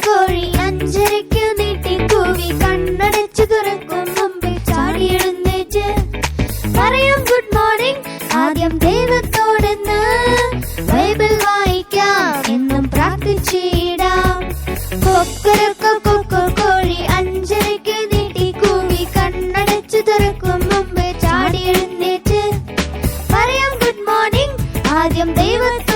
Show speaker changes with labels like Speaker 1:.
Speaker 1: കോഴി അഞ്ചരയ്ക്ക് നീട്ടി കൂവി കണ്ണടച്ചു തുറക്കും മുമ്പ് ചാടി എഴുന്നേറ്റ് പറയാം ഗുഡ് മോർണിംഗ് ആദ്യം ദൈവത്തോടെന്ന്. ബൈബിൾ വായിക്കാം എന്നും പ്രാർത്ഥിച്ചിടാം. കോഴി അഞ്ചരയ്ക്ക് നീട്ടി കൂവി കണ്ണടച്ചു തുറക്കും മുമ്പ് ചാടി എഴുന്നേറ്റ് പറയാം ഗുഡ് മോർണിംഗ് ആദ്യം ദൈവത്തോടെന്ന്.